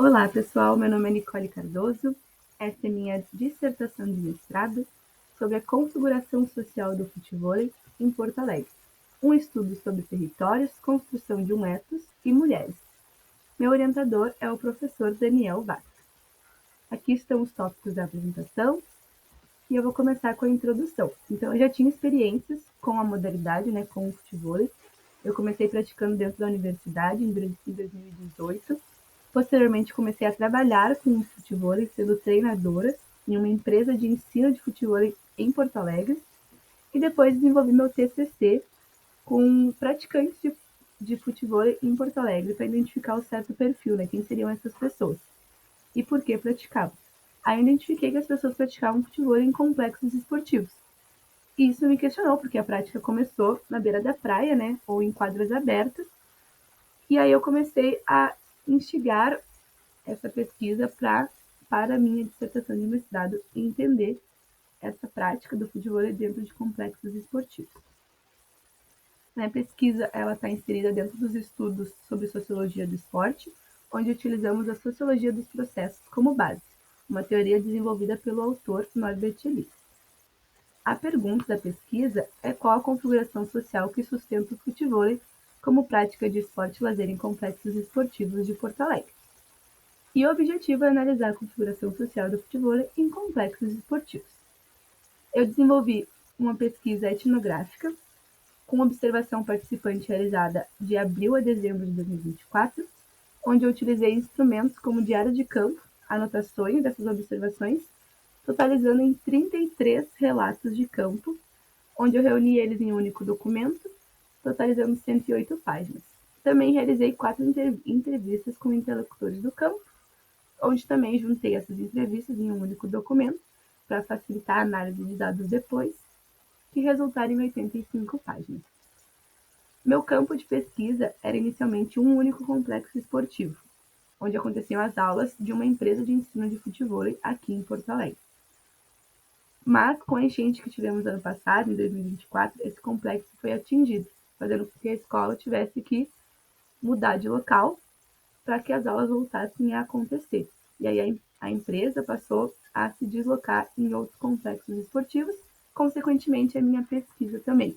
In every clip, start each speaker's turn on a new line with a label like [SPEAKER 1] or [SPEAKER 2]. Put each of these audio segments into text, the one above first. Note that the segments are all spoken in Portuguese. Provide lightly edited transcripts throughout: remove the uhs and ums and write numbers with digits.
[SPEAKER 1] Olá, pessoal. Meu nome é Nicole Cardoso. Essa é minha dissertação de mestrado sobre a configuração social do futevôlei em Porto Alegre. Um estudo sobre territórios, construção de um ethos e mulheres. Meu orientador é o professor Daniel Vaz. Aqui estão os tópicos da apresentação e eu vou começar com a introdução. Então, eu já tinha experiências com a modalidade, com o futevôlei. Eu comecei praticando dentro da universidade em 2018. Posteriormente, comecei a trabalhar com o futevôlei, sendo treinadora em uma empresa de ensino de futevôlei em Porto Alegre. E depois desenvolvi meu TCC com praticantes de futevôlei em Porto Alegre para identificar o certo perfil, quem seriam essas pessoas e por que praticavam. Aí eu identifiquei que as pessoas praticavam futevôlei em complexos esportivos. E isso me questionou, porque a prática começou na beira da praia, ou em quadras abertas. E aí eu comecei a instigar essa pesquisa para a minha dissertação de mestrado e entender essa prática do futevôlei dentro de complexos esportivos. A pesquisa está inserida dentro dos estudos sobre sociologia do esporte, onde utilizamos a sociologia dos processos como base, uma teoria desenvolvida pelo autor Norbert Elias. A pergunta da pesquisa é qual a configuração social que sustenta o futevôlei como prática de esporte e lazer em complexos esportivos de Porto Alegre. E o objetivo é analisar a configuração social do futevôlei em complexos esportivos. Eu desenvolvi uma pesquisa etnográfica com observação participante realizada de abril a dezembro de 2024, onde eu utilizei instrumentos como diário de campo, anotações dessas observações, totalizando em 33 relatos de campo, onde eu reuni eles em um único documento, totalizando 108 páginas. Também realizei 4 entrevistas com interlocutores do campo, onde também juntei essas entrevistas em um único documento, para facilitar a análise de dados depois, que resultaram em 85 páginas. Meu campo de pesquisa era inicialmente um único complexo esportivo, onde aconteciam as aulas de uma empresa de ensino de futevôlei aqui em Porto Alegre. Mas, com a enchente que tivemos ano passado, em 2024, esse complexo foi atingido, fazendo com que a escola tivesse que mudar de local para que as aulas voltassem a acontecer. E aí a empresa passou a se deslocar em outros complexos esportivos, consequentemente a minha pesquisa também.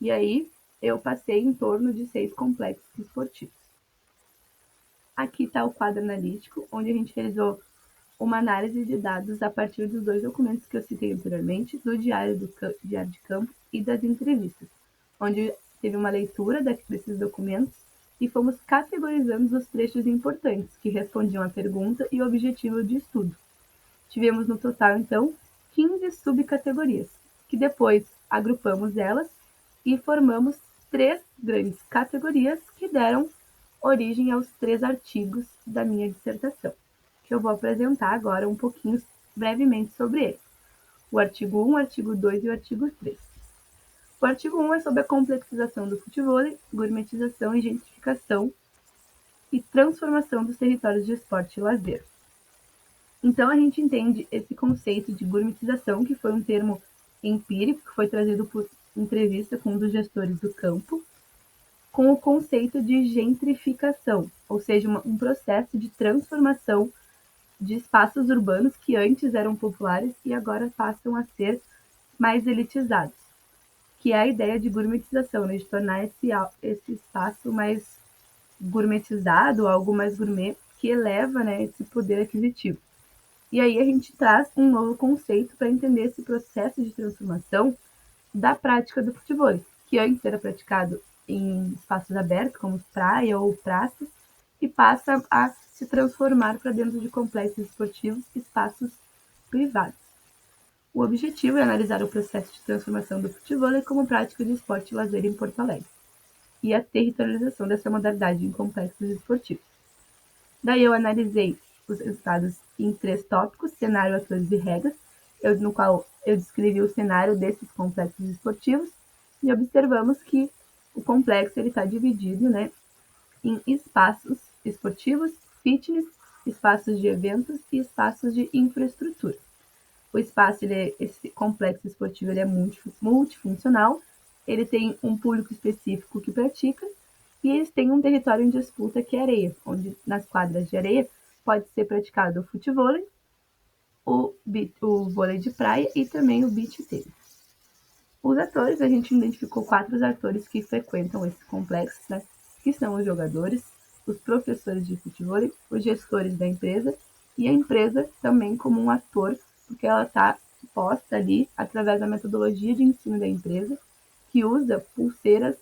[SPEAKER 1] E aí eu passei em torno de 6 complexos esportivos. Aqui está o quadro analítico, onde a gente realizou uma análise de dados a partir dos 2 documentos que eu citei anteriormente, do diário de campo e das entrevistas, onde teve uma leitura desses documentos e fomos categorizando os trechos importantes que respondiam à pergunta e o objetivo de estudo. Tivemos no total, então, 15 subcategorias, que depois agrupamos elas e formamos 3 grandes categorias que deram origem aos 3 artigos da minha dissertação, que eu vou apresentar agora um pouquinho brevemente sobre eles. O artigo 1, o artigo 2 e o artigo 3. O artigo 1 é sobre a complexização do futevôlei, gourmetização e gentrificação e transformação dos territórios de esporte e lazer. Então, a gente entende esse conceito de gourmetização, que foi um termo empírico, que foi trazido por entrevista com um dos gestores do campo, com o conceito de gentrificação, ou seja, um processo de transformação de espaços urbanos que antes eram populares e agora passam a ser mais elitizados, que é a ideia de gourmetização, de tornar esse espaço mais gourmetizado, algo mais gourmet, que eleva esse poder aquisitivo. E aí a gente traz um novo conceito para entender esse processo de transformação da prática do futevôlei, que antes era praticado em espaços abertos, como praia ou praças, e passa a se transformar para dentro de complexos esportivos, espaços privados. O objetivo é analisar o processo de transformação do futevôlei como prática de esporte e lazer em Porto Alegre e a territorialização dessa modalidade em complexos esportivos. Daí eu analisei os resultados em 3 tópicos: cenário, atores e regras, no qual eu descrevi o cenário desses complexos esportivos e observamos que o complexo está dividido em espaços esportivos, fitness, espaços de eventos e espaços de infraestrutura. O espaço, esse complexo esportivo, é multifuncional, ele tem um público específico que pratica e eles têm um território em disputa que é areia, onde nas quadras de areia pode ser praticado o futevôlei, o vôlei de praia e também o beach tênis. Os atores, a gente identificou 4 atores que frequentam esse complexo, né? Que são os jogadores, os professores de futevôlei, os gestores da empresa e a empresa também como um ator, porque ela está posta ali através da metodologia de ensino da empresa, que usa pulseiras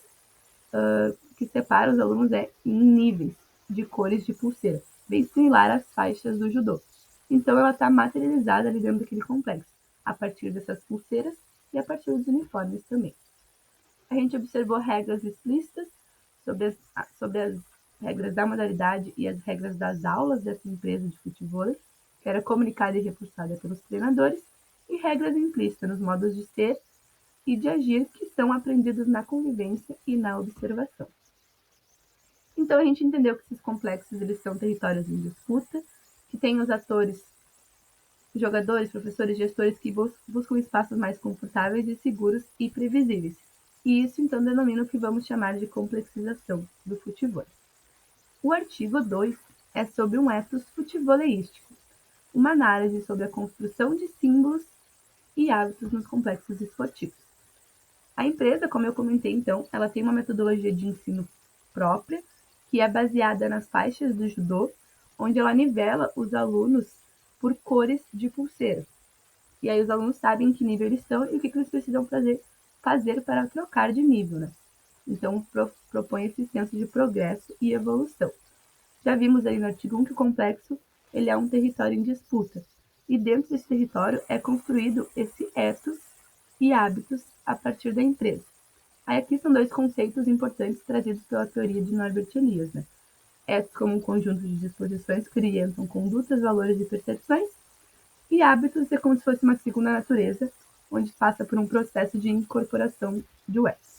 [SPEAKER 1] que separa os alunos em níveis de cores de pulseira, bem similar às faixas do judô. Então ela está materializada ali dentro daquele complexo, a partir dessas pulseiras e a partir dos uniformes também. A gente observou regras explícitas sobre as regras da modalidade e as regras das aulas dessa empresa de futevôlei, que era comunicada e reforçada pelos treinadores, e regras implícitas nos modos de ser e de agir que são aprendidos na convivência e na observação. Então a gente entendeu que esses complexos eles são territórios em disputa, que tem os atores, jogadores, professores, gestores que buscam espaços mais confortáveis e seguros e previsíveis. E isso então denomina o que vamos chamar de complexização do futevôlei. O artigo 2 é sobre um ethos futevoleístico, uma análise sobre a construção de símbolos e hábitos nos complexos esportivos. A empresa, como eu comentei então, ela tem uma metodologia de ensino própria, que é baseada nas faixas do judô, onde ela nivela os alunos por cores de pulseira. E aí os alunos sabem em que nível eles estão e o que eles precisam fazer para trocar de nível, né? Então, propõe esse senso de progresso e evolução. Já vimos aí no artigo 1 que o complexo ele é um território em disputa. E dentro desse território é construído esse ethos e hábitos a partir da empresa. Aí aqui são 2 conceitos importantes trazidos pela teoria de Norbert Elias, né? Ethos como um conjunto de disposições que orientam condutas, valores e percepções, e hábitos é como se fosse uma segunda natureza, onde passa por um processo de incorporação de ethos.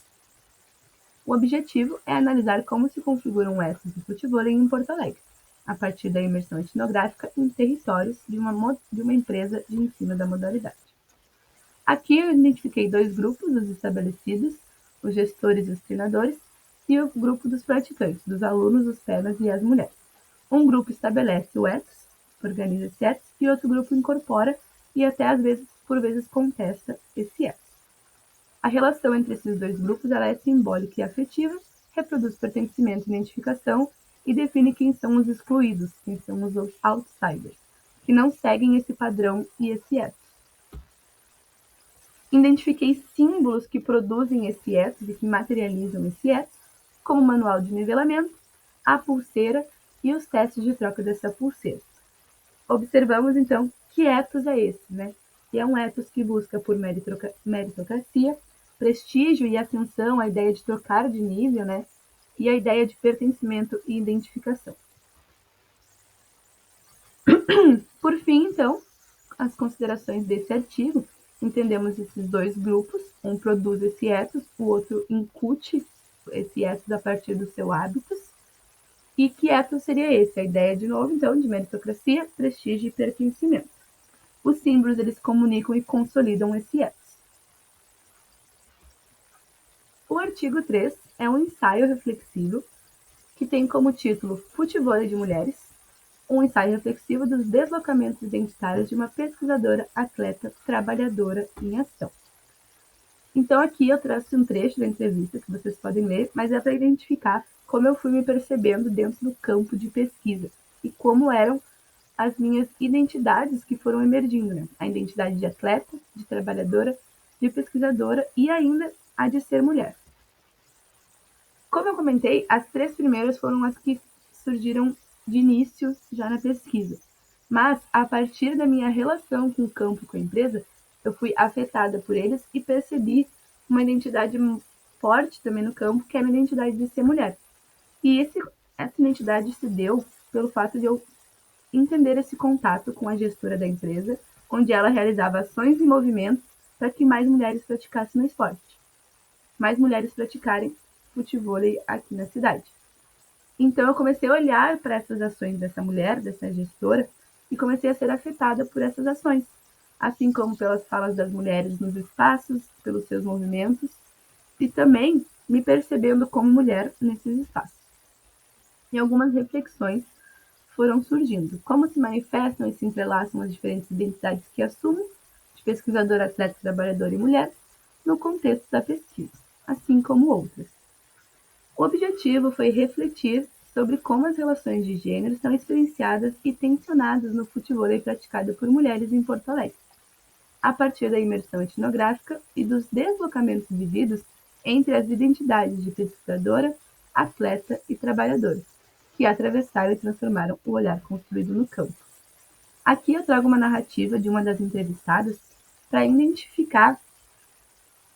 [SPEAKER 1] O objetivo é analisar como se configura um ethos de futevôlei em Porto Alegre, a partir da imersão etnográfica em territórios de uma empresa de ensino da modalidade. Aqui eu identifiquei 2 grupos, os estabelecidos, os gestores e os treinadores, e o grupo dos praticantes, dos alunos, os penas e as mulheres. Um grupo estabelece o ethos, organiza esse ethos, e outro grupo incorpora e até às vezes, por vezes, contesta esse ethos. A relação entre esses 2 grupos ela é simbólica e afetiva, reproduz pertencimento e identificação e define quem são os excluídos, quem são os outsiders, que não seguem esse padrão e esse ethos. Identifiquei símbolos que produzem esse ethos e que materializam esse ethos, como o manual de nivelamento, a pulseira e os testes de troca dessa pulseira. Observamos, então, que ethos é esse, né? E é um ethos que busca por meritocracia, prestígio e atenção à ideia de trocar de nível, né? E a ideia de pertencimento e identificação. Por fim, então, as considerações desse artigo, entendemos esses 2 grupos, um produz esse ethos, o outro incute esse ethos a partir do seu hábitos. E que ethos seria esse? A ideia, de novo, então, de meritocracia, prestígio e pertencimento. Os símbolos, eles comunicam e consolidam esse ethos. O artigo 3 é um ensaio reflexivo que tem como título Futevôlei de Mulheres, um ensaio reflexivo dos deslocamentos identitários de uma pesquisadora, atleta, trabalhadora em ação. Então aqui eu traço um trecho da entrevista que vocês podem ler, mas é para identificar como eu fui me percebendo dentro do campo de pesquisa e como eram as minhas identidades que foram emergindo, né? A identidade de atleta, de trabalhadora, de pesquisadora e ainda a de ser mulher. Como eu comentei, as 3 primeiras foram as que surgiram de início já na pesquisa. Mas, a partir da minha relação com o campo e com a empresa, eu fui afetada por eles e percebi uma identidade forte também no campo, que é a minha identidade de ser mulher. E essa identidade se deu pelo fato de eu entender esse contato com a gestora da empresa, onde ela realizava ações e movimentos para que mais mulheres praticassem no esporte. Mais mulheres praticarem futevôlei aqui na cidade. Então eu comecei a olhar para essas ações dessa mulher, dessa gestora, e comecei a ser afetada por essas ações, assim como pelas falas das mulheres nos espaços, pelos seus movimentos, e também me percebendo como mulher nesses espaços. E algumas reflexões foram surgindo, como se manifestam e se entrelaçam as diferentes identidades que assumem, de pesquisador, atleta, trabalhador e mulher, no contexto da pesquisa, assim como outras. O objetivo foi refletir sobre como as relações de gênero são experienciadas e tensionadas no futevôlei praticado por mulheres em Porto Alegre, a partir da imersão etnográfica e dos deslocamentos vividos entre as identidades de pesquisadora, atleta e trabalhadora, que atravessaram e transformaram o olhar construído no campo. Aqui eu trago uma narrativa de uma das entrevistadas para identificar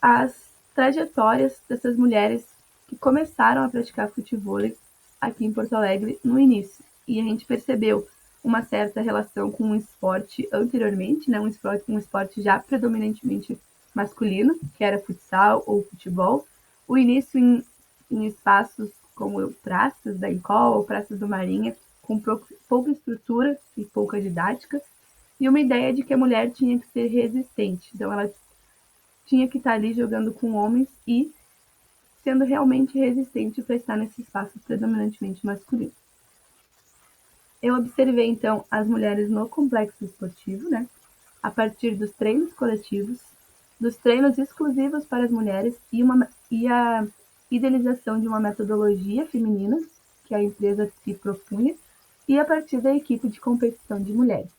[SPEAKER 1] as trajetórias dessas mulheres que começaram a praticar futevôlei aqui em Porto Alegre no início. E a gente percebeu uma certa relação com um esporte anteriormente, né? um esporte já predominantemente masculino, que era futsal ou futebol. O início em espaços como praças da Encol ou praças do Marinha, com pouca estrutura e pouca didática, e uma ideia de que a mulher tinha que ser resistente. Então, ela tinha que estar ali jogando com homens e sendo realmente resistente para estar nesse espaço predominantemente masculino. Eu observei, então, as mulheres no complexo esportivo, né, a partir dos treinos coletivos, dos treinos exclusivos para as mulheres e a idealização de uma metodologia feminina que a empresa se propunha, e a partir da equipe de competição de mulheres.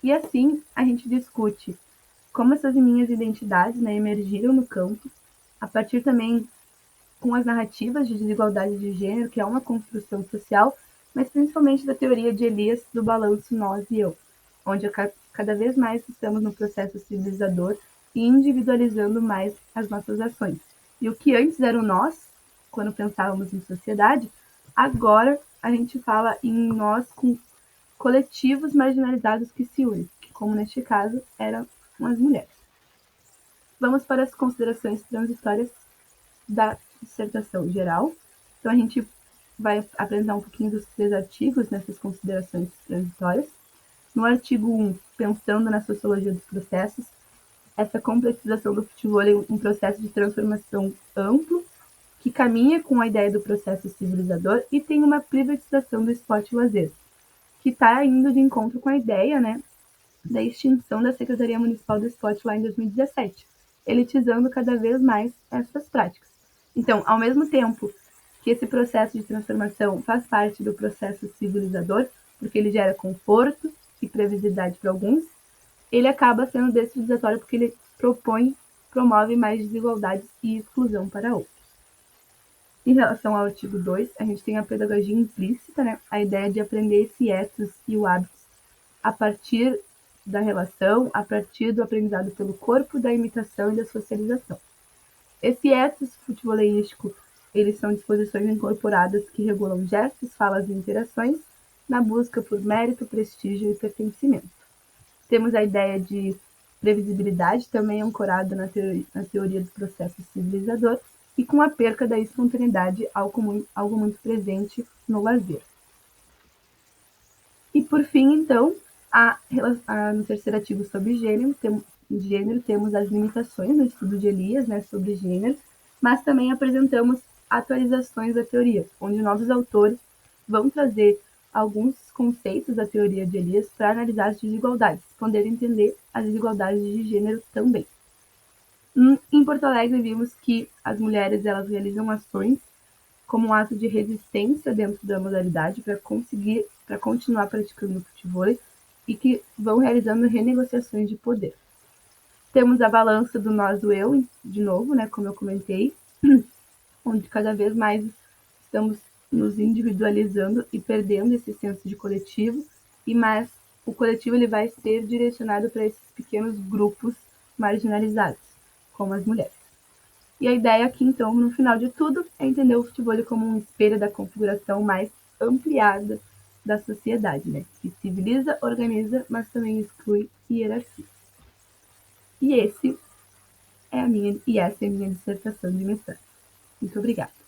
[SPEAKER 1] E assim a gente discute como essas minhas identidades, né, emergiram no campo, a partir também com as narrativas de desigualdade de gênero, que é uma construção social, mas principalmente da teoria de Elias do balanço nós e eu, onde cada vez mais estamos no processo civilizador e individualizando mais as nossas ações. E o que antes era o nós, quando pensávamos em sociedade, agora a gente fala em nós com coletivos marginalizados que se unem, que, como neste caso, eram as mulheres. Vamos para as considerações transitórias da dissertação geral. Então, a gente vai apresentar um pouquinho dos 3 artigos nessas considerações transitórias. No artigo 1, pensando na sociologia dos processos, essa complexização do futevôlei é um processo de transformação amplo, que caminha com a ideia do processo civilizador e tem uma privatização do esporte e lazer, que está indo de encontro com a ideia, né, da extinção da Secretaria Municipal do Esporte lá em 2017, elitizando cada vez mais essas práticas. Então, ao mesmo tempo que esse processo de transformação faz parte do processo civilizador, porque ele gera conforto e previsibilidade para alguns, ele acaba sendo descivilizatório porque ele promove mais desigualdades e exclusão para outros. Em relação ao artigo 2, a gente tem a pedagogia implícita, né? A ideia de aprender esse ethos e o hábito a partir da relação, a partir do aprendizado pelo corpo, da imitação e da socialização. Esse ethos futebolístico, eles são disposições incorporadas que regulam gestos, falas e interações na busca por mérito, prestígio e pertencimento. Temos a ideia de previsibilidade, também ancorada na teoria do processo civilizador, e com a perca da espontaneidade, algo muito presente no lazer. E por fim, então, no terceiro artigo sobre gênero, temos as limitações no estudo de Elias, né, sobre gênero, mas também apresentamos atualizações da teoria, onde novos autores vão trazer alguns conceitos da teoria de Elias para analisar as desigualdades, poder entender as desigualdades de gênero também. Em Porto Alegre, vimos que as mulheres elas realizam ações como um ato de resistência dentro da modalidade para continuar praticando futevôlei e que vão realizando renegociações de poder. Temos a balança do nós do eu, de novo, né, como eu comentei, onde cada vez mais estamos nos individualizando e perdendo esse senso de coletivo, mas o coletivo ele vai ser direcionado para esses pequenos grupos marginalizados, como as mulheres. E a ideia aqui, então, no final de tudo, é entender o futevôlei como um espelho da configuração mais ampliada da sociedade, né? Que civiliza, organiza, mas também exclui e hierarquia. E essa é a minha dissertação de mestrado. Muito obrigada.